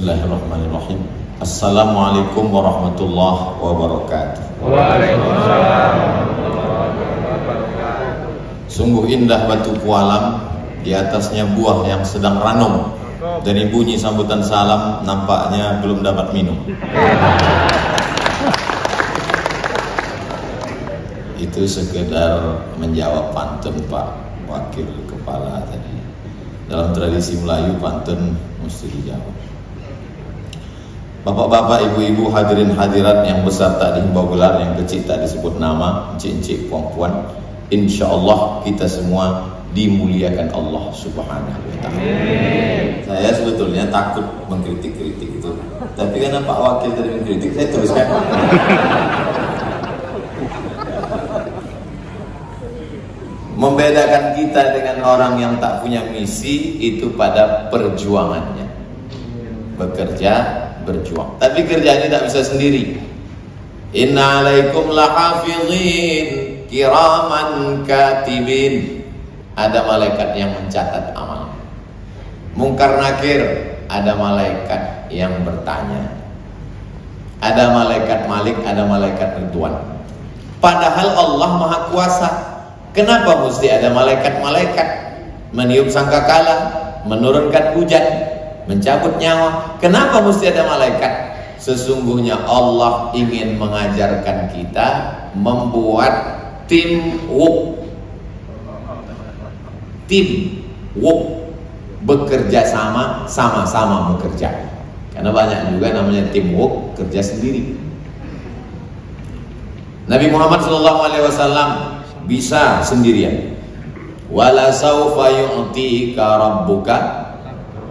Bismillahirrahmanirrahim. Assalamualaikum warahmatullahi wabarakatuh. Waalaikumsalam. Sungguh indah batu pualam, di atasnya buah yang sedang ranum. Dari bunyi sambutan salam nampaknya belum dapat minum. Itu sekedar menjawab pantun Pak Wakil Kepala tadi. Dalam tradisi Melayu pantun mesti dijawab. Bapak-bapak, ibu-ibu, hadirin hadirat yang besar tak dihimbau gelar, yang kecil tak disebut nama, encik-encik, puan-puan, insya Allah kita semua dimuliakan Allah Subhanahu wa Ta'ala. Saya sebetulnya takut mengkritik-kritik itu, tapi karena Pak Wakil tadi mengkritik, saya teruskan. Membedakan kita dengan orang yang tak punya misi itu pada perjuangannya. Bekerja, berjuang. Tapi kerjanya tak bisa sendiri. Inna alaikum lahafizin kiraman katibin. Ada malaikat yang mencatat amal. Mungkar nakir, ada malaikat yang bertanya. Ada malaikat Malik, ada malaikat Ridwan. Padahal Allah Maha Kuasa. Kenapa mesti ada malaikat-malaikat meniup sangkakala, menurunkan hujan, mencabut nyawa? Kenapa mesti ada malaikat? Sesungguhnya Allah ingin mengajarkan kita membuat teamwork. Teamwork, bekerja sama, sama-sama bekerja. Karena banyak juga namanya teamwork, kerja sendiri. Nabi Muhammad SAW bisa sendirian. Wala saufa yu'tika rabbuka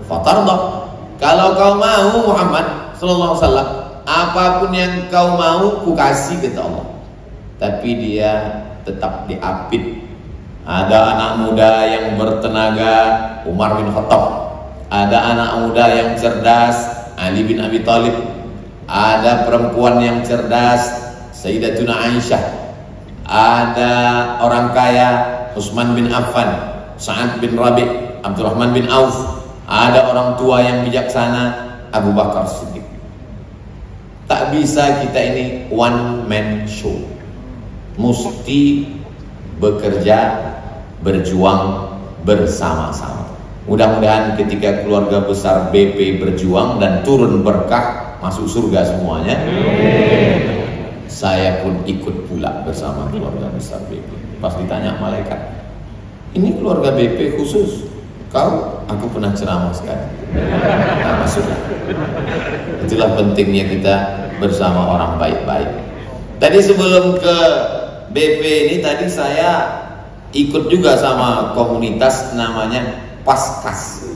fatardah. Kalau kau mau Muhammad sallallahu alaihi wasallam, apapun yang kau mau ku kasih kata Allah. Tapi dia tetap diapit. Ada anak muda yang bertenaga, Umar bin Khattab. Ada anak muda yang cerdas, Ali bin Abi Thalib. Ada perempuan yang cerdas, Sayyidatuna Aisyah. Ada orang kaya, Utsman bin Affan, Sa'ad bin Rabi', Abdurrahman bin Auf. Ada orang tua yang bijaksana, Abu Bakar Siddiq. Tak bisa kita ini one man show. Mesti bekerja, berjuang bersama-sama. Mudah-mudahan ketika keluarga besar BP berjuang dan turun berkah, masuk surga semuanya. Saya pun ikut pula bersama keluarga besar BP. Pas ditanya malaikat, ini keluarga BP khusus, kau? Aku pernah ceramah sekali. Nah, masuklah. Itulah pentingnya kita bersama orang baik-baik. Tadi sebelum ke BP ini, tadi saya ikut juga sama komunitas namanya Paskas.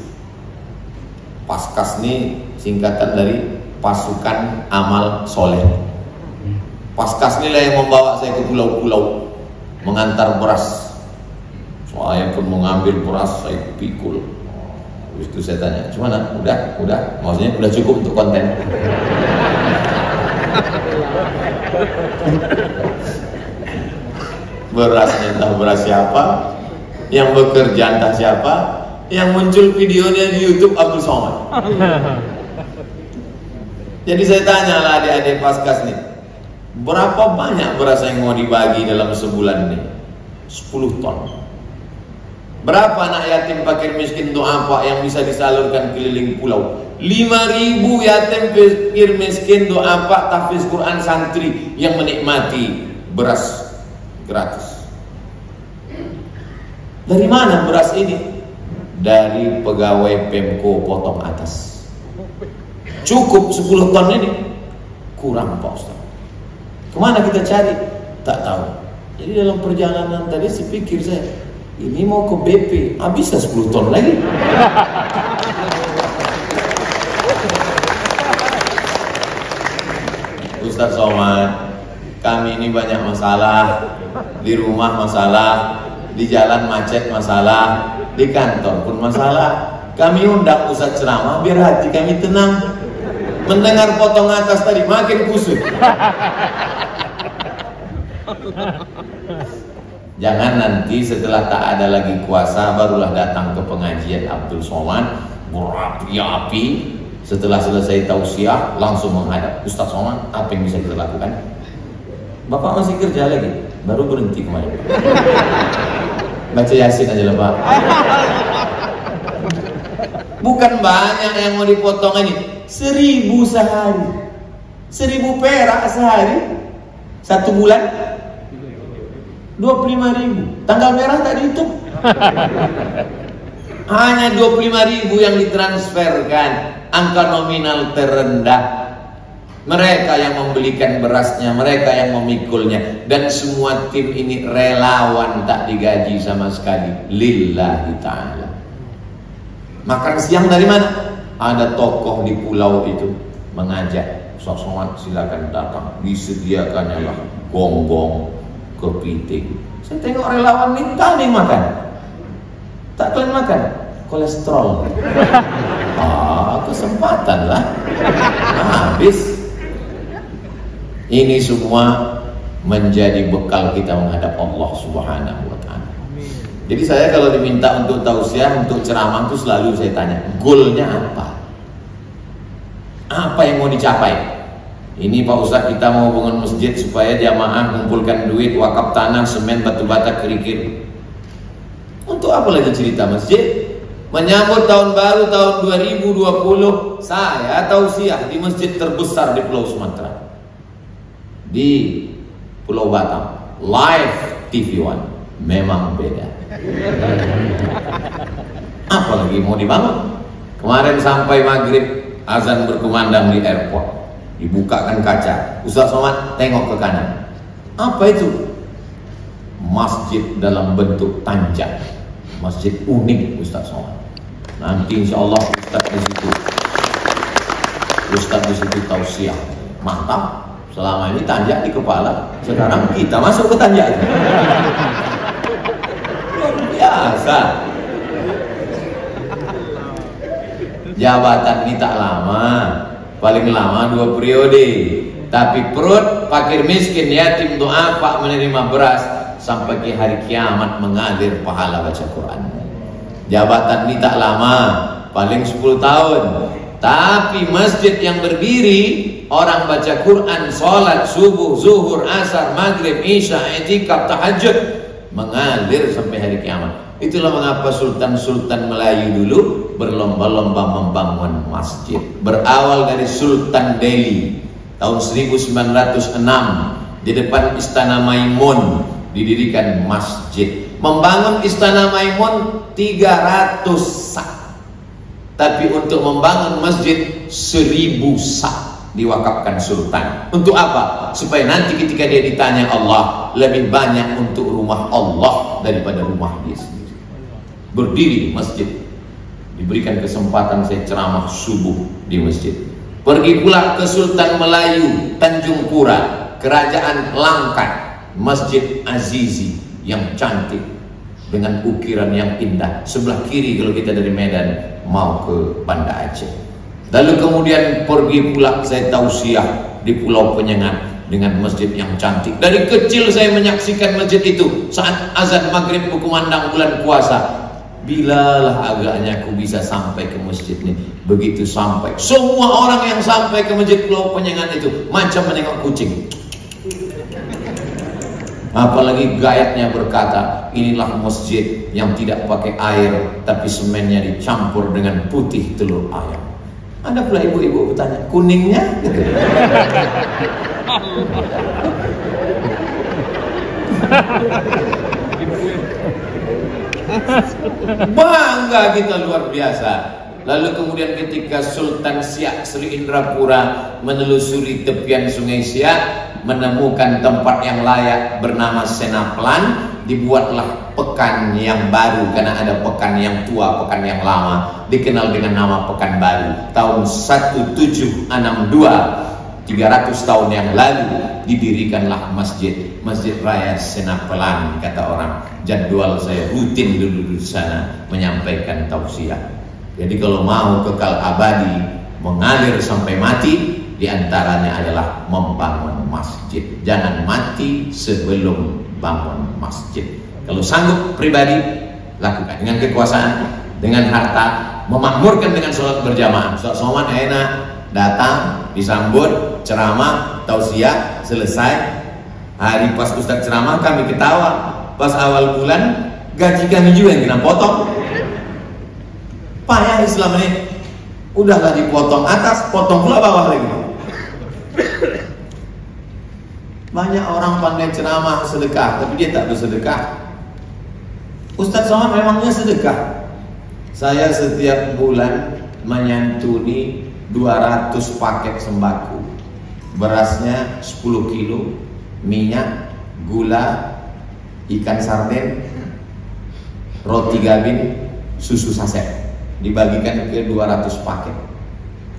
Paskas ini singkatan dari Pasukan Amal Soleh. Paskas inilah yang membawa saya ke pulau-pulau mengantar beras. Saya pun mengambil beras, saya pikul. Habis itu saya tanya, gimana? Udah, maksudnya udah cukup untuk konten. Berasnya entah beras siapa, yang bekerja entah siapa, yang muncul videonya di YouTube Abdul Somad. Jadi saya tanya lah adik-adik Paskas nih, berapa banyak beras yang mau dibagi dalam sebulan ini? 10 ton. Berapa anak yatim fakir miskin doa yang bisa disalurkan keliling pulau? 5.000 yatim fakir miskin doa tahfiz Quran santri yang menikmati beras gratis. Dari mana beras ini? Dari pegawai Pemko Potong Atas. Cukup 10 ton ini? Kurang Pak Ustaz. Kemana kita cari? Tak tahu. Jadi dalam perjalanan tadi pikir saya, ini mau ke BP, habisnya 10 ton lagi. Ustaz Somad, kami ini banyak masalah. Di rumah masalah, di jalan macet masalah, di kantor pun masalah. Kami undang Ustaz ceramah biar hati kami tenang. Mendengar Potong Atas tadi makin kusut. Jangan nanti setelah tak ada lagi kuasa barulah datang ke pengajian Abdul Somad berapi-api. Setelah selesai tausiah langsung menghadap Ustaz Somad, apa yang bisa kita lakukan? Bapak masih kerja lagi, baru berhenti kemarin. Baca Yasin aja lah Pak. Bukan banyak yang mau dipotong ini, 1.000 sehari, 1.000 perak sehari, 1 bulan 25.000. Tanggal merah tak dihitung. Hanya 25.000 yang ditransferkan, angka nominal terendah. Mereka yang membelikan berasnya, mereka yang memikulnya, dan semua tim ini relawan, tak digaji sama sekali, lillahi ta'ala. Makan siang dari mana? Ada tokoh di pulau itu mengajak, Ustaz Somad silakan datang, disediakannya lah gonggong, kepiting. Saya tengok relawan ini tak ada yang makan, tak kalian makan, kolesterol. Kesempatan lah, habis. Ini semua menjadi bekal kita menghadap Allah Subhanahu wa ta'ala. Jadi saya kalau diminta untuk tausiah, untuk ceramah itu selalu saya tanya, goalnya apa? Apa yang mau dicapai? Ini Pak Ustaz, kita mau bangun masjid supaya jamaah mengumpulkan duit, wakaf tanah, semen, batu bata, kerikil. Untuk apa lagi cerita masjid? Menyambut tahun baru tahun 2020, saya tausiah di masjid terbesar di Pulau Sumatera, di Pulau Batam, live TV One. Memang beda. Apalagi mau dibangun? Kemarin sampai maghrib azan berkumandang di airport, dibukakan kaca, Ustaz Somad tengok ke kanan. Apa itu? Masjid dalam bentuk tanjak, masjid unik Ustaz Somad. Nanti insya Allah Ustaz di situ tausiah, mantap. Selama ini tanjak di kepala, sekarang kita masuk ke tanjak. Luar biasa. Jabatan ini tak lama, paling lama 2 periode. Tapi perut fakir miskin yatim du'afa menerima beras sampai ke hari kiamat mengalir pahala baca Quran. Jabatan ini tak lama, paling 10 tahun. Tapi masjid yang berdiri, orang baca Quran, sholat subuh, zuhur, asar, maghrib, isya, i'tikaf, tahajud, mengalir sampai hari kiamat. Itulah mengapa sultan-sultan Melayu dulu berlomba-lomba membangun masjid. Berawal dari Sultan Delhi tahun 1906, di depan Istana Maimun didirikan masjid. Membangun Istana Maimun 300 sak. Tapi untuk membangun masjid 1.000 sak diwakafkan sultan. Untuk apa? Supaya nanti ketika dia ditanya Allah, lebih banyak untuk rumah Allah daripada rumah dia sendiri. Berdiri di masjid, diberikan kesempatan saya ceramah subuh di masjid. Pergi pula ke Sultan Melayu Tanjung Pura, Kerajaan Langkat, Masjid Azizi yang cantik dengan ukiran yang indah. Sebelah kiri kalau kita dari Medan mau ke Banda Aceh. Lalu kemudian pergi pula saya tausiah di Pulau Penyengat dengan masjid yang cantik. Dari kecil saya menyaksikan masjid itu saat azan maghrib berkumandang bulan puasa. Bilalah agaknya aku bisa sampai ke masjid ini. Begitu sampai, semua orang yang sampai ke masjid Pulau Penyengat itu macam menengok kucing. Apalagi gayatnya berkata, inilah masjid yang tidak pakai air, tapi semennya dicampur dengan putih telur ayam. Ada pula ibu-ibu bertanya, kuningnya? Bangga kita luar biasa. Lalu kemudian ketika Sultan Siak Sri Indrapura menelusuri tepian Sungai Siak, menemukan tempat yang layak bernama Senaplan, dibuatlah pekan yang baru. Karena ada pekan yang tua, pekan yang lama, dikenal dengan nama Pekan Baru. Tahun 1762, 300 tahun yang lalu, didirikanlah Masjid Raya Senaplan. Kata orang, jadwal saya rutin dulu di sana menyampaikan tausiah. Jadi kalau mau kekal abadi, mengalir sampai mati, diantaranya adalah membangun masjid. Jangan mati sebelum bangun masjid. Kalau sanggup pribadi, lakukan dengan kekuasaan, dengan harta, memakmurkan dengan sholat berjamaah. Sholat somad enak, datang, disambut, ceramah, tausiah, selesai. Hari pas Ustaz ceramah kami ketawa. Pas awal bulan gaji kami juga yang kena potong. Payah Islam ini. Udahlah dipotong atas, potong pula bawah lagi. Banyak orang pandai ceramah sedekah, tapi dia tak bersedekah. Ustaz Somad memangnya sedekah. Saya setiap bulan menyantuni 200 paket sembako. Berasnya 10 kilo, minyak, gula, ikan sarden, roti gabin, susu saset. Dibagikan ke 200 paket.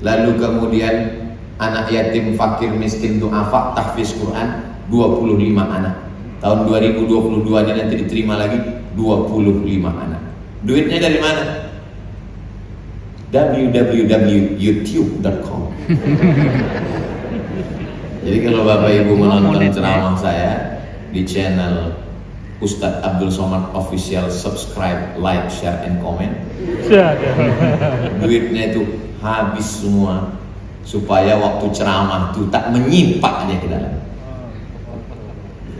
Lalu kemudian anak yatim, fakir, miskin, du'afa, tahfiz Quran 25 anak. Tahun 2022 ini nanti diterima lagi 25 anak. Duitnya dari mana? www.youtube.com. Jadi kalau Bapak Ibu menonton ceramah saya di channel Ustadz Abdul Somad Official, subscribe, like, share, and comment. Duitnya itu habis semua supaya waktu ceramah itu tak menyimpannya ke dalam.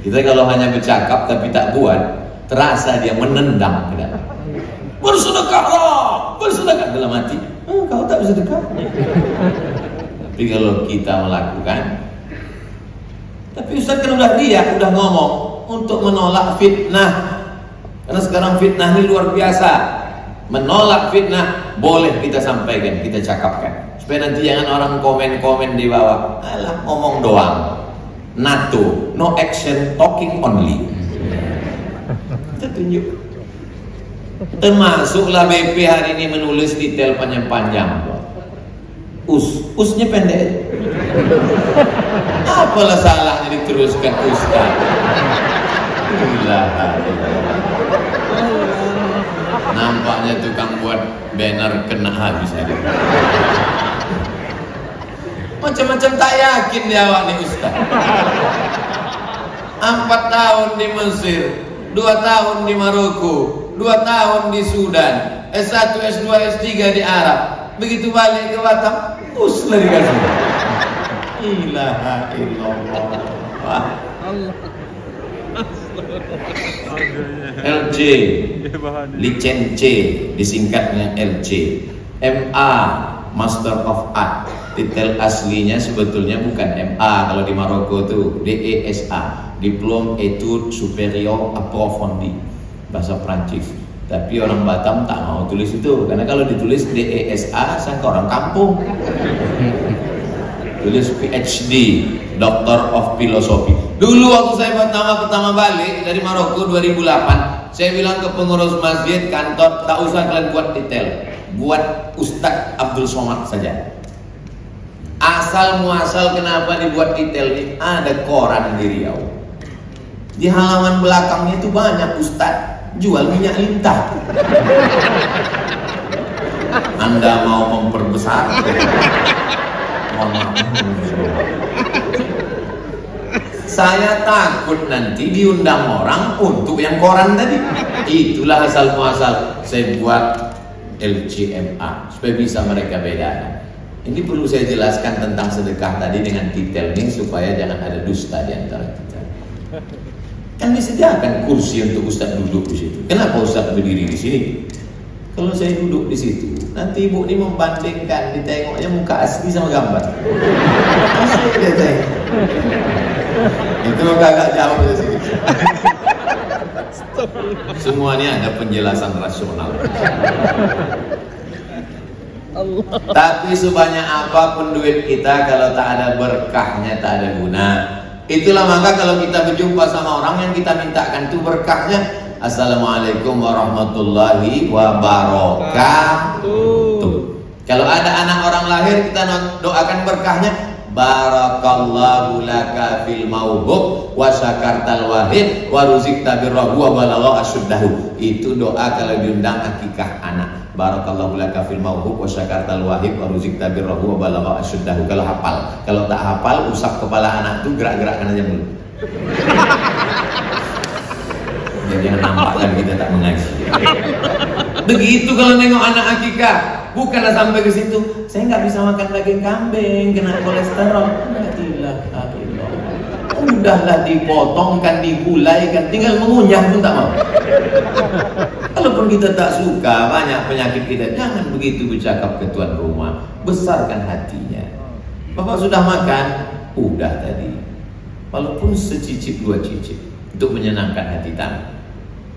Kita kalau hanya bercakap tapi tak buat, terasa dia menendang ke dalam. Bersedekahlah, bersedekah dalam hati. Kau tak bersedekah. Tapi kalau kita melakukan, tapi Ustaz kan udah ngomong untuk menolak fitnah. Karena sekarang fitnah ini luar biasa. Menolak fitnah boleh kita sampaikan, kita cakapkan. Supaya nanti jangan orang komen-komen di bawah. Alah, ngomong doang. NATO, no action, talking only. Kita tunjuk. Termasuklah BP hari ini menulis detail panjang-panjang. Usnya pendek. Apalah salahnya diteruskan Ustaz? Nampaknya tukang buat banner kena habis hari. Macam-macam tak yakin dia awak nih Ustaz. 4 tahun di Mesir, 2 tahun di Maroko, 2 tahun di Sudan, S1, S2, S3 di Arab. Begitu balik ke Batam, uslah dikasih. Ilaha illallah. LC, licen C, disingkatnya LC. MA, Master of Art. Titel aslinya sebetulnya bukan MA. Kalau di Maroko itu DESA, Diplôme Études Supérieures Approfondies, bahasa Prancis. Tapi orang Batam tak mau tulis itu, karena kalau ditulis DESA sangka orang kampung. Tulis PhD, Doctor of Philosophy. Dulu waktu saya pertama balik dari Maroko 2008, saya bilang ke pengurus masjid, kantor, tak usah kalian buat detail, buat Ustadz Abdul Somad saja. Asal muasal kenapa dibuat detail ini, ada koran di Riau. Di halaman belakangnya itu banyak Ustadz jual minyak lintah. Anda mau memperbesar? Saya takut nanti diundang orang untuk yang koran tadi. Itulah asal muasal saya buat LCMA supaya bisa mereka bedakan. Ini perlu saya jelaskan tentang sedekah tadi dengan detail ini supaya jangan ada dusta di antara kita. Kan disediakan kursi untuk Ustaz duduk di situ. Kenapa Ustaz berdiri di sini? Kalau saya duduk di situ, nanti ibu ini membandingkan, ditengoknya muka asli sama gambar. Asli dia tengok. Itu agak jauh dari sini. Semuanya ada penjelasan rasional. Tapi sebanyak apapun duit kita, kalau tak ada berkahnya, tak ada guna. Itulah maka kalau kita berjumpa sama orang yang kita mintakan itu berkahnya, Assalamualaikum warahmatullahi wabarakatuh. Kalau ada anak orang lahir, kita doakan berkahnya, barakallahu laka fil mauhub wa syakartal wahid wa ruzikta birrahu wa balagha asyuddahu. Itu doa kalau diundang akikah anak. Barakallahu laka fil mauhub wa syakartal wahid wa ruzikta birrahu wa balagha asyuddahu. Kalau hafal. Kalau tak hafal, usap kepala anak itu, gerak-gerakkan aja dulu. Jadi jangan nampak lagi kita tak mengaji. Begitu kalau nengok anak akikah. Bukanlah sampai ke situ, saya nggak bisa makan daging kambing, kena kolesterol. Udahlah dipotongkan, digulaikan, tinggal mengunyah pun tak mau. Kalaupun kita tak suka banyak penyakit kita, jangan begitu bercakap ke tuan rumah. Besarkan hatinya. Bapak sudah makan? Udah tadi. Walaupun secicip dua cicip untuk menyenangkan hati tamu.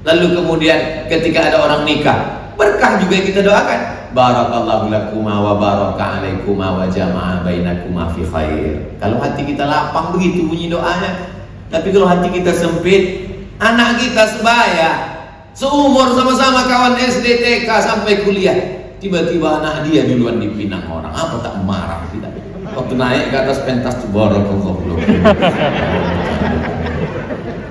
Lalu kemudian ketika ada orang nikah, berkah juga kita doakan. Barakallahu lakuma wa baraka alaikuma wa jama'a bainakuma fi khair. Kalau hati kita lapang begitu bunyi doanya. Tapi kalau hati kita sempit, anak kita sebaya, seumur sama-sama kawan SD, TK sampai kuliah, tiba-tiba anak dia duluan dipinang orang. Apa tak marah kita? Waktu naik ke atas pentas tuh barakallahu.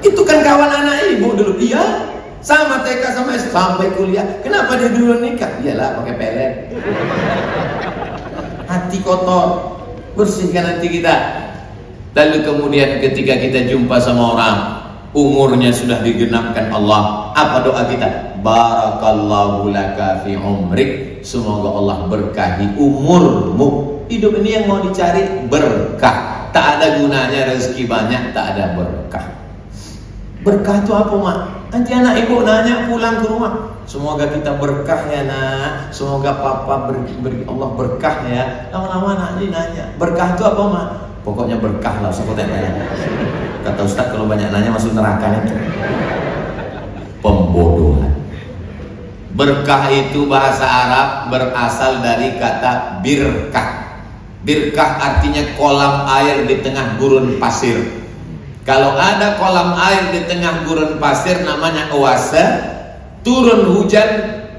Itu kan kawan anak ibu dulu dia. Sama TK sama SD sampai kuliah. Kenapa dia dulu nikah? Iyalah pakai pelet. Hati kotor, bersihkan hati kita. Lalu kemudian ketika kita jumpa sama orang, umurnya sudah digenapkan Allah, apa doa kita? Barakallahu laka fi umrik. Semoga Allah berkahi umurmu. Hidup ini yang mau dicari berkah. Tak ada gunanya rezeki banyak, tak ada berkah. Berkah itu apa, Mak? Nanti anak ibu nanya pulang ke rumah, semoga kita berkah ya nak, semoga papa Allah berkah ya. Lama-lama anak ini nanya, berkah itu apa, Mak? Pokoknya berkah lah, usah kau tanya. Kata Ustaz, kalau banyak nanya masuk neraka itu. Pembodohan. Berkah itu bahasa Arab berasal dari kata birkah. Birkah artinya kolam air di tengah gurun pasir. Kalau ada kolam air di tengah gurun pasir namanya oase, turun hujan,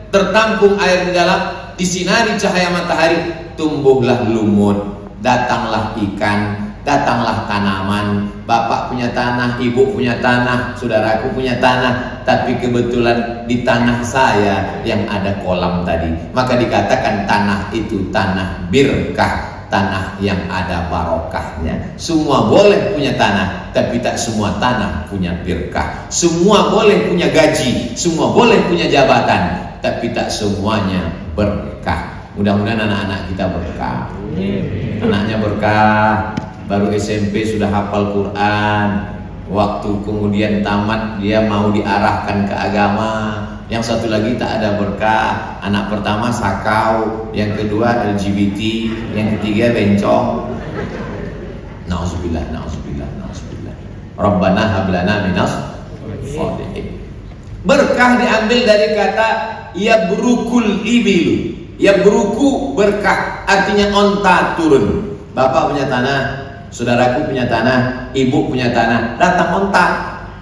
tertampung air di dalam, disinari cahaya matahari, tumbuhlah lumut, datanglah ikan, datanglah tanaman. Bapak punya tanah, ibu punya tanah, saudaraku punya tanah, tapi kebetulan di tanah saya yang ada kolam tadi, maka dikatakan tanah itu tanah birkah, tanah yang ada barokahnya. Semua boleh punya tanah, tapi tak semua tanah punya birkah. Semua boleh punya gaji, semua boleh punya jabatan, tapi tak semuanya berkah. Mudah-mudahan anak-anak kita berkah. Anaknya berkah, baru SMP sudah hafal Quran, waktu kemudian tamat dia mau diarahkan ke agama. Yang satu lagi tak ada berkah. Anak pertama sakau, yang kedua LGBT, yang ketiga bencong. Nauzubillah, nauzubillah, nauzubillah. Rabbana hablana minas sholihin. Berkah diambil dari kata yabrukul ibilu. Yabruku berkah, artinya onta turun. Bapak punya tanah, saudaraku punya tanah, ibu punya tanah, datang onta.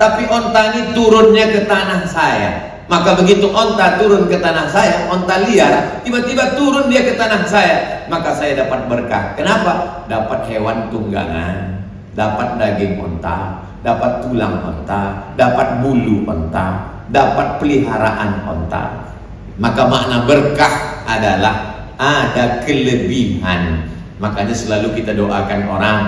Tapi onta ini turunnya ke tanah saya. Maka begitu onta turun ke tanah saya, onta liar, tiba-tiba turun dia ke tanah saya, maka saya dapat berkah. Kenapa? Dapat hewan tunggangan, dapat daging onta, dapat tulang onta, dapat bulu onta, dapat peliharaan onta. Maka makna berkah adalah ada kelebihan. Makanya selalu kita doakan orang,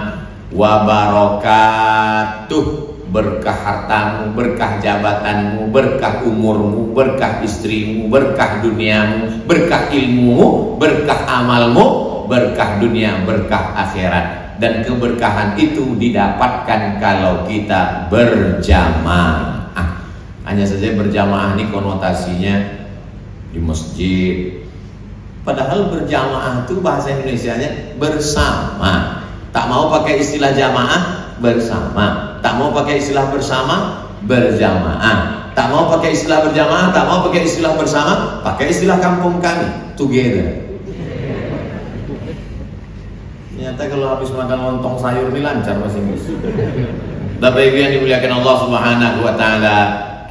wa barakatuh, berkah hartamu, berkah jabatanmu, berkah umurmu, berkah istrimu, berkah duniamu, berkah ilmumu, berkah amalmu, berkah dunia, berkah akhirat. Dan keberkahan itu didapatkan kalau kita berjamaah. Hanya saja berjamaah ini konotasinya di masjid. Padahal berjamaah itu bahasa Indonesianya bersama. Tak mau pakai istilah jamaah, bersama. Tak mau pakai istilah bersama, berjamaah. Tak mau pakai istilah berjamaah, tak mau pakai istilah bersama, pakai istilah kampung kami, together. Ternyata kalau habis makan lontong sayur ini lancar bahasa Inggris. Bapak Ibu yang dimuliakan Allah Subhanahu wa taala,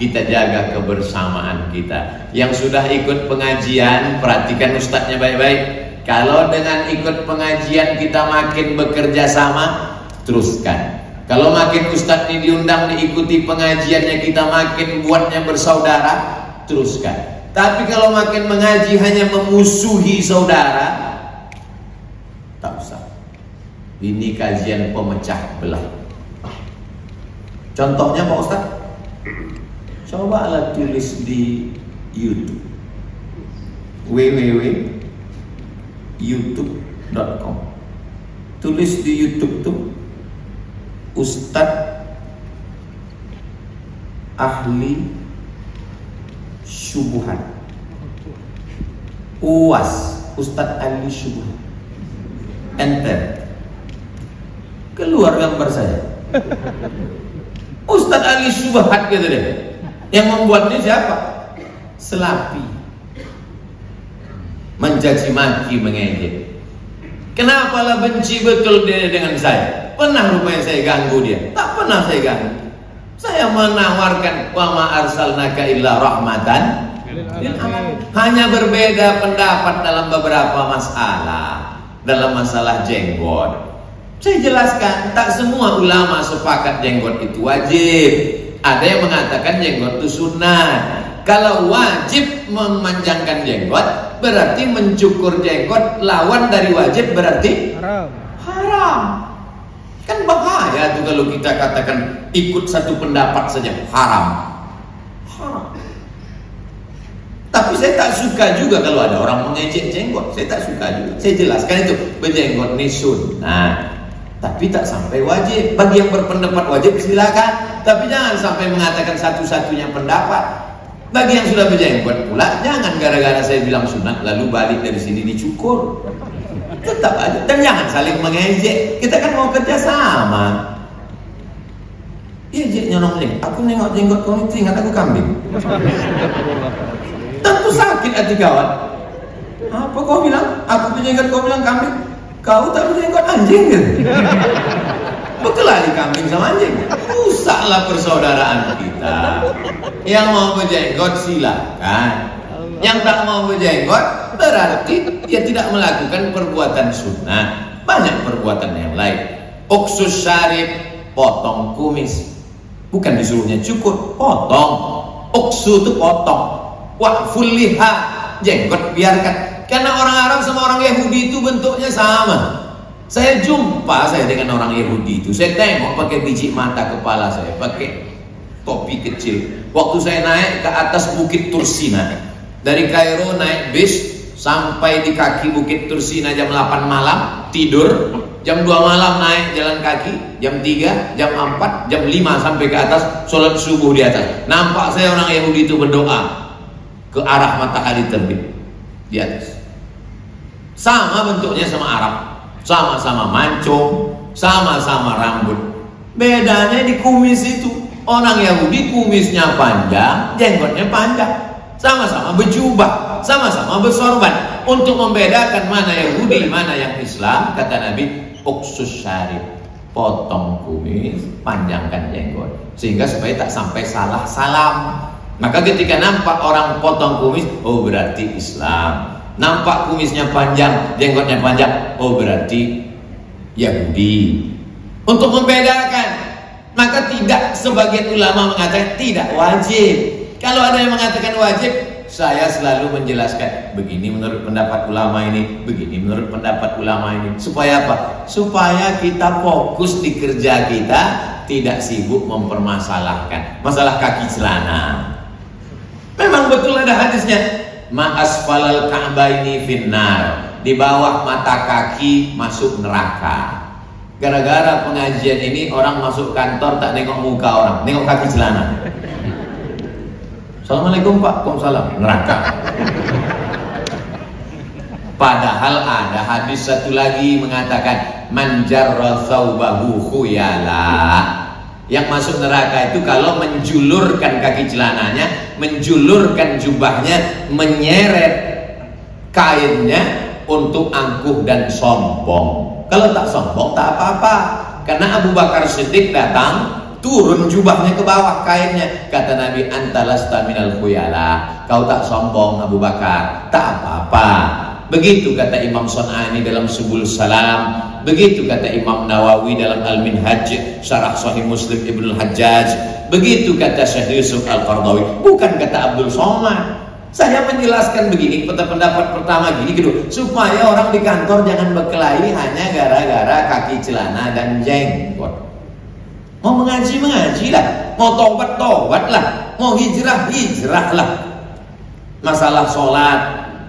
kita jaga kebersamaan kita. Yang sudah ikut pengajian, perhatikan ustadznya baik-baik. Kalau dengan ikut pengajian kita makin bekerja sama, teruskan. Kalau makin ustadz ini diundang diikuti pengajiannya, kita makin buatnya bersaudara, teruskan. Tapi kalau makin mengaji hanya memusuhi saudara, tak usah. Ini kajian pemecah belah. Contohnya Pak Ustadz, coba tulis di YouTube www youtube.com. Tulis di YouTube tuh Ustadz ahli syubhat. UAS, Ustadz ahli syubhat. Enter. Keluar gambar saya. Ustadz ahli syubhat gitu deh. Yang membuatnya siapa? Selapi. Mencaci maki, mengejek. Kenapa lah benci betul dia dengan saya? Pernah rupanya saya ganggu dia? Tak pernah saya ganggu. Saya menawarkan wa ma arsalnaka illa rahmatan lil alamin. Hanya berbeda pendapat dalam beberapa masalah. Dalam masalah jenggot, saya jelaskan tak semua ulama sepakat jenggot itu wajib. Ada yang mengatakan jenggot itu sunnah. Kalau wajib memanjangkan jenggot, berarti mencukur jenggot lawan dari wajib berarti haram. Kan bahaya tuh kalau kita katakan ikut satu pendapat saja haram. Tapi saya tak suka juga kalau ada orang mengejek jenggot. Saya tak suka juga. Saya jelaskan itu berjenggot ini sunnah, tapi tak sampai wajib. Bagi yang berpendapat wajib silakan, tapi jangan sampai mengatakan satu-satunya pendapat. Bagi yang sudah berjenggot pula, jangan gara-gara saya bilang sunnah lalu balik dari sini dicukur. Tetap aja, dan jangan saling mengejek. Kita kan mau kerja sama. Iya, nyolong, aku nengok jenggot kau itu ingat aku kambing. Tentu sakit hati kawan. Apa kau bilang? Aku berjenggot, kau bilang kambing. Kau tak berjenggot, anjing gitu. Berkelahi kambing sama anjing. Rusaklah persaudaraan kita. Yang mau berjenggot silakan. Yang tak mau berjenggot berarti dia tidak melakukan perbuatan sunnah. Banyak perbuatan yang lain. Uksus syarif, potong kumis. Bukan disuruhnya cukur, potong. Uksu itu potong. Waqful liha, jenggot biarkan. Karena orang Arab sama orang Yahudi itu bentuknya sama. Saya jumpa dengan orang Yahudi itu, saya tengok pakai biji mata kepala saya, pakai topi kecil. Waktu saya naik ke atas Bukit Tursina, dari Kairo naik bis sampai di kaki Bukit Tursina jam 8 malam, tidur. Jam 2 malam naik jalan kaki, jam 3, jam 4, jam 5 sampai ke atas, sholat subuh di atas. Nampak saya orang Yahudi itu berdoa ke arah matahari terbit di atas. Sama bentuknya sama Arab, sama-sama mancung, sama-sama rambut. Bedanya di kumis itu. Orang Yahudi kumisnya panjang, jenggotnya panjang. Sama-sama berjubah, sama-sama bersorban. Untuk membedakan mana Yahudi, mana yang Islam, kata Nabi, uksus syarif, potong kumis, panjangkan jenggot, sehingga supaya tak sampai salah salam. Maka ketika nampak orang potong kumis, oh berarti Islam. Nampak kumisnya panjang, jenggotnya panjang, oh berarti Yahudi. Untuk membedakan, maka tidak, sebagian ulama mengatakan tidak wajib. Kalau ada yang mengatakan wajib, saya selalu menjelaskan begini menurut pendapat ulama ini, begini menurut pendapat ulama ini. Supaya apa? Supaya kita fokus di kerja kita, tidak sibuk mempermasalahkan masalah kaki celana. Memang betul ada hadisnya, ma asfalal ka'baini finnar, di bawah mata kaki masuk neraka. Gara-gara pengajian ini orang masuk kantor tak nengok muka orang, nengok kaki celana. Assalamualaikum Pak, waalaikumsalam, neraka. Padahal ada hadis satu lagi mengatakan man jarra thawbahu khuyala. Yang masuk neraka itu kalau menjulurkan kaki celananya, menjulurkan jubahnya, menyeret kainnya untuk angkuh dan sombong. Kalau tak sombong tak apa-apa. Karena Abu Bakar Siddiq datang, turun jubahnya ke bawah kainnya. Kata Nabi, antalasta minal khuyala, kau tak sombong Abu Bakar, tak apa-apa. Begitu kata Imam Sun'ani dalam Subul Salam, begitu kata Imam Nawawi dalam Al-Minhaj Syarah Sahih Muslim Ibnul Hajjaj, begitu kata Syekh Yusuf Al-Qardawi, bukan kata Abdul Somad. Saya menjelaskan begini, pendapat pertama gini, kedua, supaya orang di kantor jangan berkelahi hanya gara-gara kaki celana dan jenggot. Mau mengaji, mengajilah. Mau tobat, tobatlah. Mau hijrah, hijrahlah. Masalah sholat,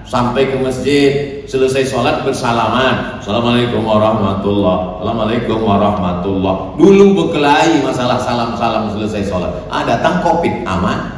sampai ke masjid, selesai sholat bersalaman, assalamualaikum warahmatullah, assalamualaikum warahmatullah. Dulu berkelahi masalah salam-salam selesai sholat. Datang COVID, aman.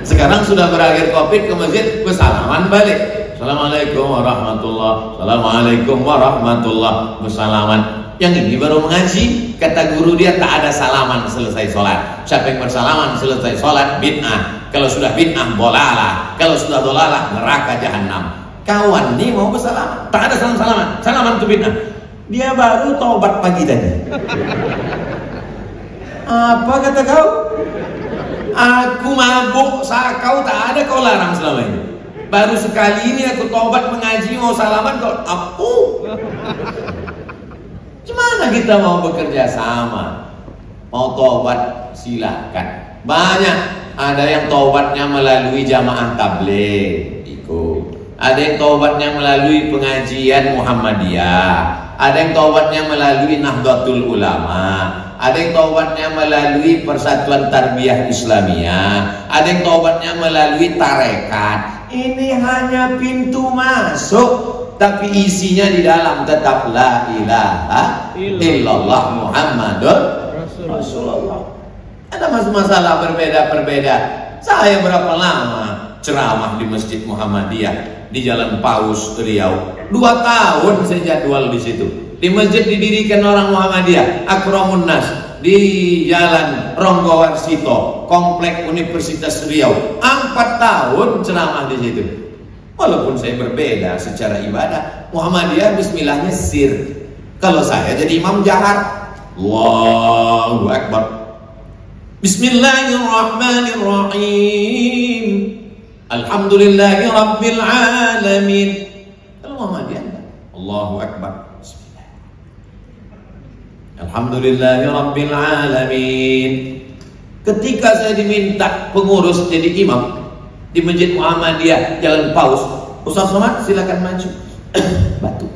Sekarang sudah berakhir COVID, ke masjid bersalaman balik, assalamualaikum warahmatullah, assalamualaikum warahmatullah, bersalaman. Yang ini baru mengaji, kata guru dia tak ada salaman selesai sholat. Siapa yang bersalaman selesai sholat bid'ah. Kalau sudah bid'ah dolalah, kalau sudah dolalah neraka jahanam. Kawan nih mau bersalaman, tak ada salam-salaman, salaman itu bid'ah. Dia baru taubat pagi tadi. Apa kata kau? Aku mabuk, kau tak ada kau larang selama ini. Baru sekali ini aku taubat mengaji mau salaman kau aku. Gimana kita mau bekerja sama? Mau taubat silakan. Banyak, ada yang taubatnya melalui jamaah tabligh, ikut. Ada yang taubatnya melalui pengajian Muhammadiyah. Ada yang taubatnya melalui Nahdlatul Ulama. Ada yang taubatnya melalui Persatuan Tarbiyah Islamiyah. Ada yang taubatnya melalui tarekat. Ini hanya pintu masuk. Tapi isinya di dalam tetap la ilaha illallah Muhammadur Rasulullah. Ada masalah berbeda-berbeda. Saya berapa lama ceramah di Masjid Muhammadiyah di Jalan Paus Riau? 2 tahun saya jadwal di situ. Di masjid didirikan orang Muhammadiyah, Akramun Nas, di Jalan Ronggowarsito, Komplek Universitas Riau. 4 tahun ceramah di situ. Walaupun saya berbeda secara ibadah, Muhammadiyah bismillahnya sir. Kalau saya jadi imam jahar, Allahu Akbar, Bismillahirrahmanirrahim, Alhamdulillahi Rabbil Alamin. Kalau Muhammadiyah, Allahu Akbar, Bismillah, Alhamdulillahi Rabbil Alamin. Ketika saya diminta pengurus jadi imam di Masjid Muhammadiyah Jalan Paus, Ustaz Somad silakan maju. Batu.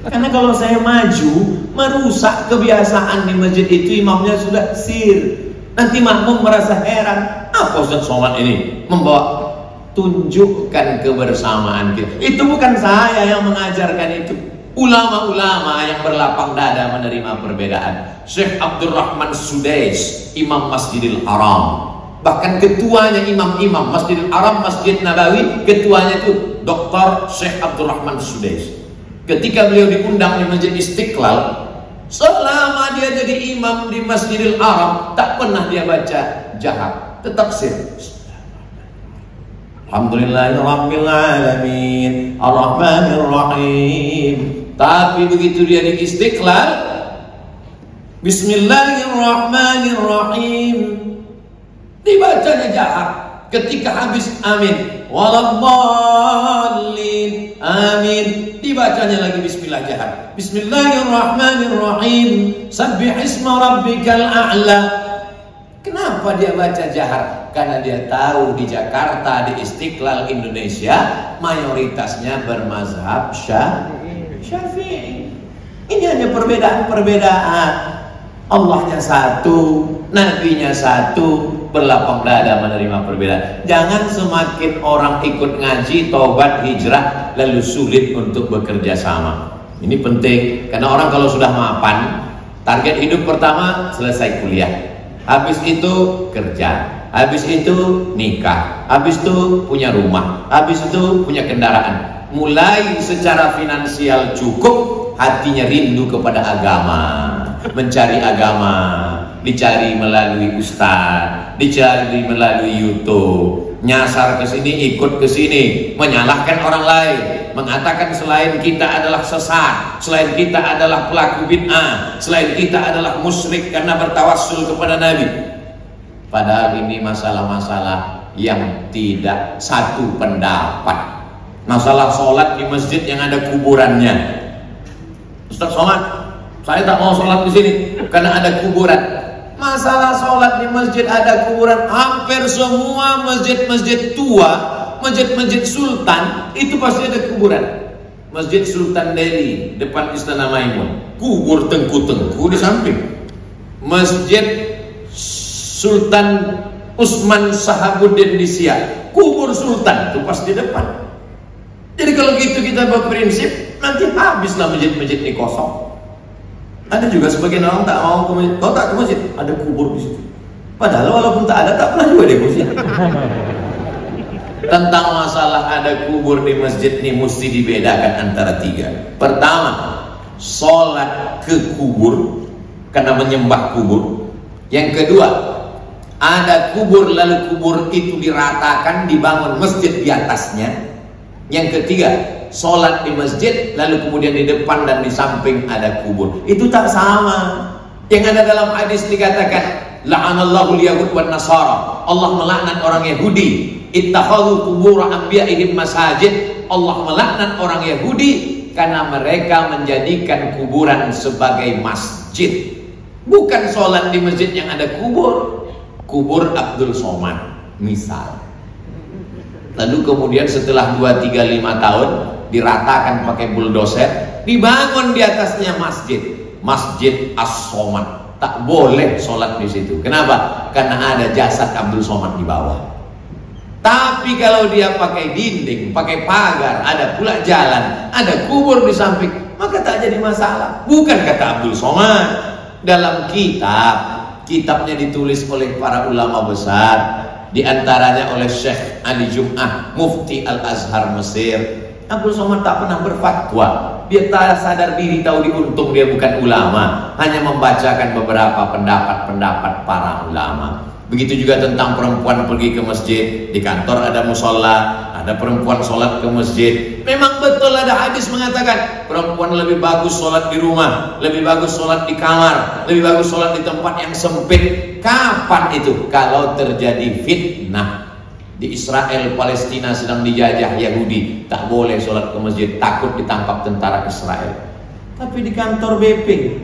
Karena kalau saya maju merusak kebiasaan di masjid itu, imamnya sudah sir. Nanti makmum merasa heran, apa Ustaz Somad ini membawa? Tunjukkan kebersamaan kita. Itu bukan saya yang mengajarkan itu. Ulama-ulama yang berlapang dada menerima perbedaan. Syekh Abdurrahman Sudais, Imam Masjidil Haram. Bahkan ketuanya imam-imam Masjidil Haram, Masjid Nabawi, ketuanya itu Dr. Syekh Abdurrahman Sudais. Ketika beliau diundang di Masjid Istiqlal, selama dia jadi imam di Masjidil Haram, tak pernah dia baca jahat, tetap sir. Alhamdulillahirabbil alamin, arrahmanirrahim. Tapi begitu dia di Istiqlal, Bismillahirrahmanirrahim, dibacanya jahat. Ketika habis amin, waladdallin, amin, dibacanya lagi bismillah jahat. Bismillahirrahmanirrahim, sabbihisma rabbikal a'la. Kenapa dia baca jahat? Karena dia tahu di Jakarta, di Istiqlal Indonesia, mayoritasnya bermazhab Syafi'i. Ini hanya perbedaan-perbedaan. Allahnya satu, Nabinya satu, berlapang dada menerima perbedaan. Jangan semakin orang ikut ngaji, tobat, hijrah, lalu sulit untuk bekerja sama. Ini penting, karena orang kalau sudah mapan, target hidup pertama selesai kuliah, habis itu kerja, habis itu nikah, habis itu punya rumah, habis itu punya kendaraan. Mulai secara finansial cukup, hatinya rindu kepada agama, mencari agama, dicari melalui ustaz, dicari melalui YouTube, nyasar ke sini, ikut ke sini, menyalahkan orang lain, mengatakan selain kita adalah sesat, selain kita adalah pelaku bid'ah, selain kita adalah musyrik karena bertawassul kepada Nabi. Padahal ini masalah-masalah yang tidak satu pendapat. Masalah sholat di masjid yang ada kuburannya. Ustaz Somad, saya tak mau sholat di sini karena ada kuburan. Masalah sholat di masjid ada kuburan. Hampir semua masjid-masjid tua, masjid-masjid sultan, itu pasti ada kuburan. Masjid Sultan Delhi depan Istana Maimun, kubur tengku-tengku di samping. Masjid Sultan Utsman Sahabuddin di Siak, kubur sultan itu pas di depan. Jadi kalau gitu kita berprinsip, nanti habislah masjid-masjid ini kosong. Ada juga sebagian orang tak mau ke masjid. Kau tak ke masjid, ada kubur di situ. Padahal walaupun tak ada, tak pernah juga di masjid. Tentang masalah ada kubur di masjid ini mesti dibedakan antara tiga. Pertama, sholat ke kubur karena menyembah kubur. Yang kedua, ada kubur lalu kubur itu diratakan, dibangun masjid di atasnya. Yang ketiga, sholat di masjid lalu kemudian di depan dan di samping ada kubur. Itu tak sama. Yang ada dalam hadis dikatakan, la'anallahu al-yahud wan nasara. Allah melaknat orang Yahudi. Ittakhadhu qubur anbiya'ihim masajid. Allah melaknat orang Yahudi karena mereka menjadikan kuburan sebagai masjid. Bukan sholat di masjid yang ada kubur. Kubur Abdul Somad misal. Lalu kemudian setelah 2, 3, 5 tahun diratakan pakai bulldozer, dibangun di atasnya masjid, Masjid As-Somad. Tak boleh sholat di situ. Kenapa? Karena ada jasad Abdul Somad di bawah. Tapi kalau dia pakai dinding, pakai pagar, ada pula jalan, ada kubur di samping, maka tak jadi masalah. Bukan kata Abdul Somad. Dalam kitabnya ditulis oleh para ulama besar, di antaranya oleh Syekh Ali Jum'ah, Mufti Al-Azhar Mesir. Abdul Somad tak pernah berfatwa. Dia tak sadar diri, tahu diuntung dia bukan ulama, hanya membacakan beberapa pendapat-pendapat para ulama. Begitu juga tentang perempuan pergi ke masjid. Di kantor ada musola, ada perempuan sholat ke masjid. Memang betul ada hadis mengatakan perempuan lebih bagus sholat di rumah, lebih bagus sholat di kamar, lebih bagus sholat di tempat yang sempit. Kapan itu? Kalau terjadi fitnah. Di Israel, Palestina sedang dijajah Yahudi, tak boleh sholat ke masjid, takut ditangkap tentara Israel. Tapi di kantor BP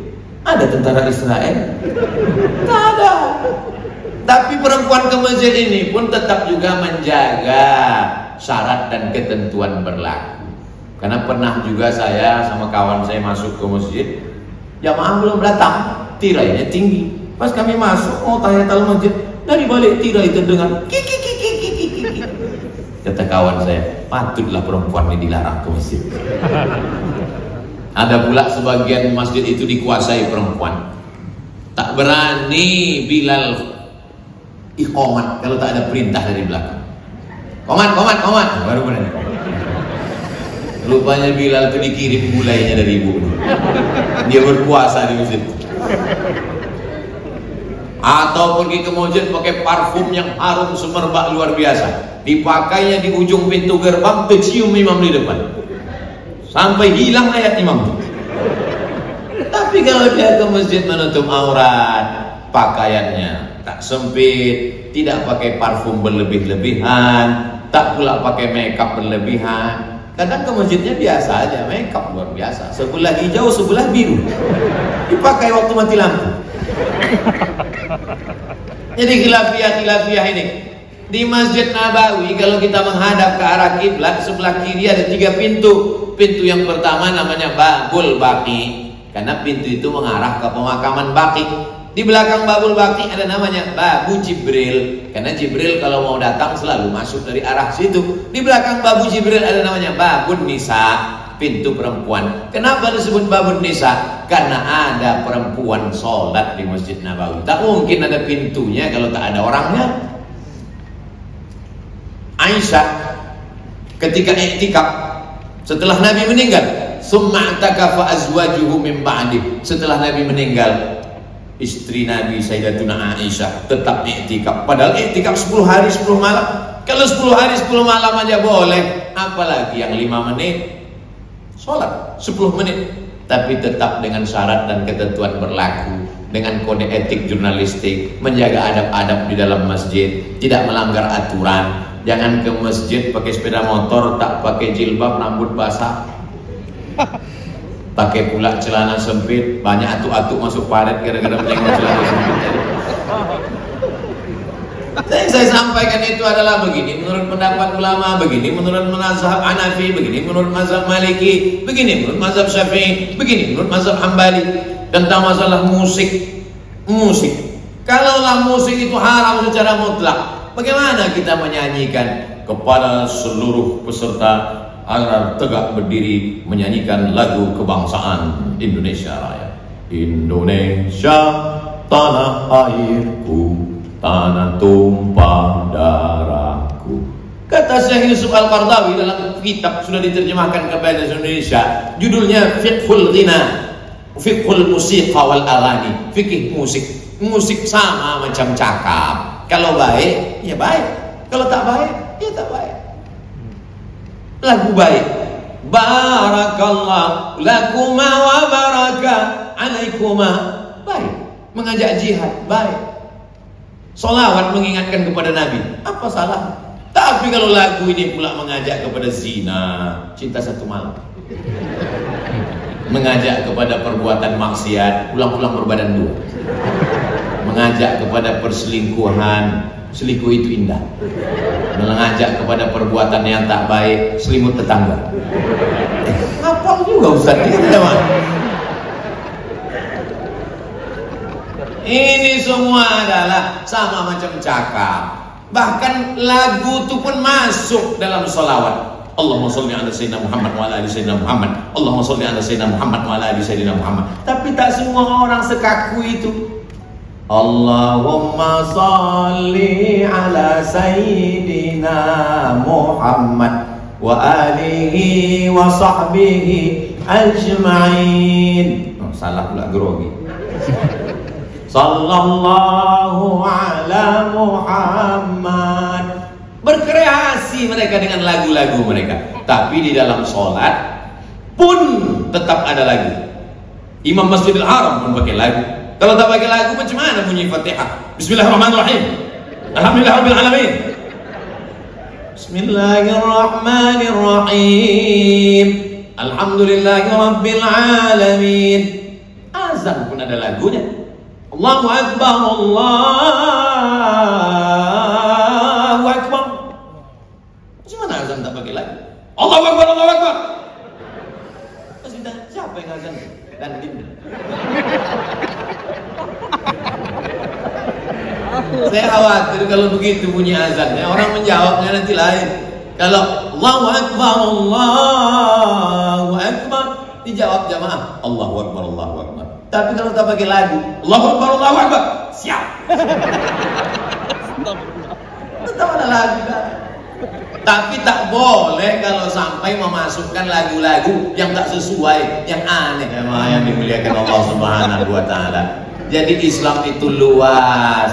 ada tentara Israel? Tak ada. Tapi perempuan ke masjid ini pun tetap juga menjaga syarat dan ketentuan berlaku. Karena pernah juga saya sama kawan saya masuk ke masjid, jamaah belum datang, tirainya tinggi. Pas kami masuk mau tahiyatul masjid, dari balik tirai terdengar kiki. Kata kawan saya, patutlah perempuan ini dilarang ke masjid. Ada pula sebagian masjid itu dikuasai perempuan, tak berani Bilal iqamat kalau tak ada perintah dari belakang. Komat, baru berani. Rupanya Bilal itu dikirim gulainya dari ibu. Dia berpuasa di masjid. Atau pergi ke masjid pakai parfum yang harum semerbak luar biasa, dipakainya di ujung pintu gerbang, tercium imam di depan sampai hilang ayat imam itu. Tapi kalau dia ke masjid menutup aurat, pakaiannya tak sempit, tidak pakai parfum berlebih-lebihan, tak pula pakai makeup berlebihan. Kadang ke masjidnya biasa aja, makeup luar biasa, sebelah hijau sebelah biru, dipakai waktu mati lampu. Jadi khilafiyah ini di Masjid Nabawi, kalau kita menghadap ke arah kiblat, sebelah kiri ada 3 pintu. Pintu yang pertama namanya Babul Baqi, karena pintu itu mengarah ke pemakaman Baqi. Di belakang Babul Baqi ada namanya Babu Jibril, karena Jibril kalau mau datang selalu masuk dari arah situ. Di belakang Babu Jibril ada namanya Babun Nisa, pintu perempuan. Kenapa disebut Babun Nisa? Karena ada perempuan sholat di Masjid Nabawi. Tak mungkin ada pintunya kalau tak ada orangnya. Aisyah ketika iktikaf setelah Nabi meninggal, summa i'takafa azwajuhu min ba'di. Setelah Nabi meninggal, istri Nabi Sayyidatuna Aisyah tetap iktikaf. Padahal iktikaf 10 hari 10 malam. Kalau 10 hari 10 malam aja boleh, apalagi yang 5 menit sholat 10 menit. Tapi tetap dengan syarat dan ketentuan berlaku, dengan kode etik jurnalistik, menjaga adab-adab di dalam masjid, tidak melanggar aturan. Jangan ke masjid pakai sepeda motor, tak pakai jilbab, rambut basah, pakai pula celana sempit, banyak atuk-atuk masuk paret gara-gara pakai celana sempit. Yang saya sampaikan itu adalah begini menurut pendapat ulama, begini menurut mazhab Hanafi, begini menurut mazhab Maliki, begini menurut mazhab Syafi'i, begini menurut mazhab Hambali. Tentang masalah musik Kalaulah musik itu haram secara mutlak, bagaimana kita menyanyikan kepada seluruh peserta agar tegak berdiri menyanyikan lagu kebangsaan Indonesia Raya? Indonesia tanah airku, tanah tumpah darahku. Kata Syekh Yusuf Al-Qaradawi dalam kitab sudah diterjemahkan ke bahasa Indonesia, judulnya Fiqhul Ghina, Fiqhul Musiqa wal Aghani, fikih musik. Musik sama macam cakap, kalau baik ya baik, kalau tak baik ya tak baik. Lagu baik, barakallah lakuma wa baraka alaikuma, baik. Mengajak jihad, baik. Solawat mengingatkan kepada Nabi, apa salah? Tapi kalau lagu ini pula mengajak kepada zina, cinta satu malam, mengajak kepada perbuatan maksiat, pulang-pulang berbadan dua, mengajak kepada perselingkuhan, selingkuh itu indah, mengajak kepada perbuatan yang tak baik, selimut tetangga. Hafal juga Ustaz ini, teman. Ini semua adalah sama macam cakap. Bahkan lagu itu pun masuk dalam sholawat. Allahumma sholli ala sayyidina Muhammad wa ala ali sayyidina Muhammad. Allahumma sholli ala sayyidina Muhammad wa ala ali sayyidina Muhammad. Tapi tak semua orang sekaku itu. Allahumma sholli ala sayyidina Muhammad wa alihi wa sahbihi ajma'in. Oh, salah pula, grogi. Sallallahu ala Muhammad. Berkreasi mereka dengan lagu-lagu mereka. Tapi di dalam sholat pun tetap ada lagu. Imam Masjidil Haram pun pakai lagu. Kalau tak pakai lagu macam mana bunyi Fatihah? Bismillahirrahmanirrahim. Alhamdulillahirabbil alamin. Bismillahirrahmanirrahim. Alhamdulillahirabbil alamin. Azan pun ada lagunya. Allahu Akbar, Allahu Akbar. Macam mana azan tak pakai lagu? Allahu Akbar, Allahu Akbar. Siapa yang azan? Dan dinda. Saya khawatir kalau begitu bunyi azannya, orang menjawabnya nanti lain. Kalau Allahu Akbar, Allahu Akbar, dijawab jamaah Allahu Akbar, Allahu Akbar. Tapi kalau tak pakai lagu, Allahu Akbar, Allahu Akbar, siap. Tetap ada lagu kan? Tapi tak boleh kalau sampai memasukkan lagu-lagu yang tak sesuai, yang aneh, yang dimuliakan Allah Subhanahu wa Ta'ala. Jadi Islam itu luas.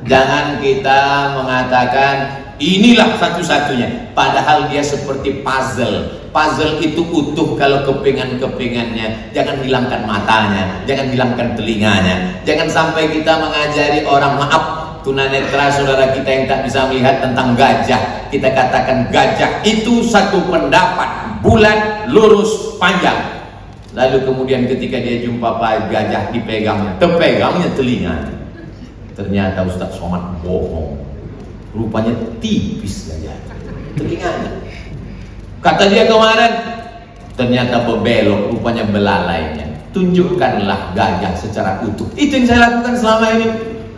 Jangan kita mengatakan inilah satu-satunya, padahal dia seperti puzzle. Puzzle itu utuh kalau kepingan-kepingannya. Jangan hilangkan matanya, jangan hilangkan telinganya. Jangan sampai kita mengajari orang, maaf, tunanetra saudara kita yang tak bisa melihat, tentang gajah. Kita katakan gajah itu satu pendapat, bulat, lurus, panjang. Lalu kemudian ketika dia jumpa gajah dipegangnya, terpegangnya telinganya. Ternyata Ustaz Somad bohong. Rupanya tipis gajah telinganya. Kata dia kemarin, ternyata berbelok, rupanya belalainya. Tunjukkanlah gajah secara utuh. Itu yang saya lakukan selama ini.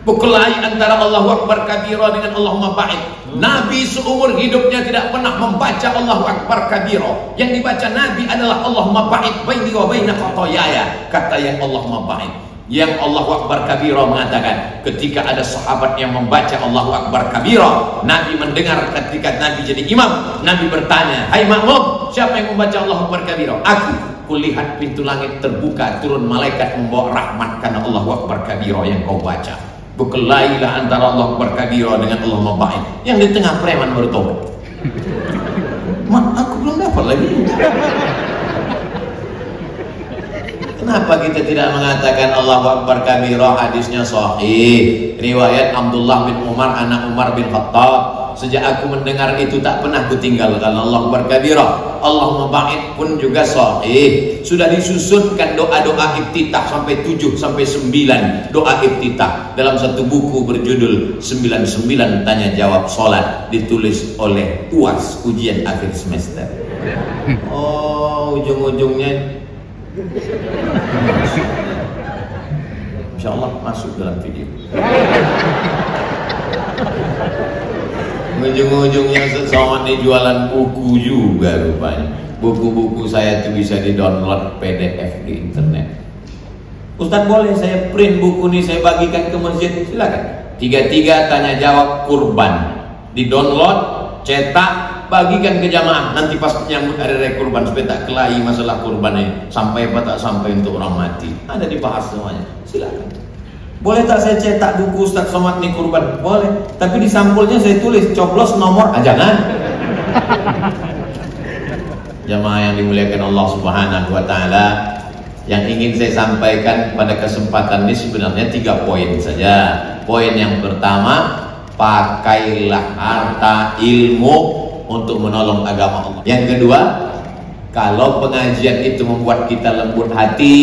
Berkelahi antara Allahu Akbar kabira dengan Allahumma ba'id. Nabi seumur hidupnya tidak pernah membaca Allahu Akbar kabira. Yang dibaca Nabi adalah Allahumma ba'id baini wa baina khotoyaya. Kata yang Allahumma ba'id. Yang Allahu Akbar kabira mengatakan, ketika ada sahabat yang membaca Allahu Akbar kabira, Nabi mendengar ketika Nabi jadi imam. Nabi bertanya, hai makmum, siapa yang membaca Allahu Akbar kabira? Aku. Kulihat pintu langit terbuka, turun malaikat membawa rahmat karena Allahu Akbar kabira yang kau baca. Berkelailah antara Allahu Akbar kabira dengan Allahumma ba'id. Yang di tengah preman bertobat. Mak, aku belum dapat lagi. Kenapa kita tidak mengatakan Allahu Akbar kabira? Hadisnya sahih, riwayat Abdullah bin Umar, anak Umar bin Khattab. Sejak aku mendengar itu tak pernah kutinggalkan Allahu Akbar kabira. Allahumma ba'id pun juga sahih. Sudah disusunkan doa-doa iftitah sampai 7 sampai 9 doa iftitah dalam satu buku berjudul 99 tanya jawab salat, ditulis oleh UAS, ujian akhir semester. Oh, ujung-ujungnya Insya Allah masuk dalam video. Ujung-ujungnya Somad ini jualan buku juga rupanya. Buku-buku saya itu bisa di-download PDF di internet. Ustaz, boleh saya print buku ini, saya bagikan ke masjid? Silakan. 3 tanya jawab kurban, di-download, cetak, bagikan ke jamaah. Nanti pas nyambut hari raya kurban supaya tak kelahi masalah kurban ini, sampai apa tak sampai untuk orang mati. Ada dibahas semuanya. Silakan. Boleh tak saya cetak buku Ustaz Somad nih kurban? Boleh. Tapi di sampulnya saya tulis coblos nomor. Jangan. Jamaah yang dimuliakan Allah Subhanahu wa taala, yang ingin saya sampaikan pada kesempatan ini sebenarnya 3 poin saja. Poin yang pertama, pakailah harta ilmu untuk menolong agama Allah. Yang kedua, kalau pengajian itu membuat kita lembut hati,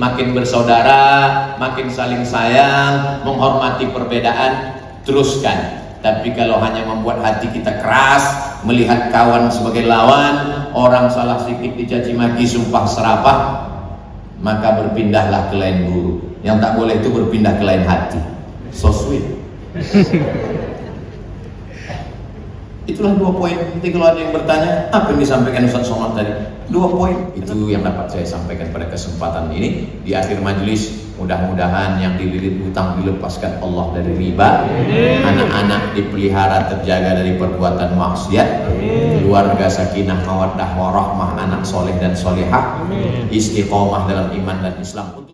makin bersaudara, makin saling sayang, menghormati perbedaan, teruskan. Tapi kalau hanya membuat hati kita keras, melihat kawan sebagai lawan, orang salah sedikit dicaci maki, sumpah serapah, maka berpindahlah ke lain guru. Yang tak boleh itu berpindah ke lain hati. So sweet. Itulah 2 poin. Nanti kalau ada yang bertanya, apa yang disampaikan Ustaz Somad tadi? 2 poin. Itu yang dapat saya sampaikan pada kesempatan ini. Di akhir majelis, mudah-mudahan yang dililit hutang dilepaskan Allah dari riba, anak-anak dipelihara terjaga dari perbuatan maksiat, keluarga sakinah mawaddah warahmah, anak soleh dan solehah, istiqomah dalam iman dan Islam.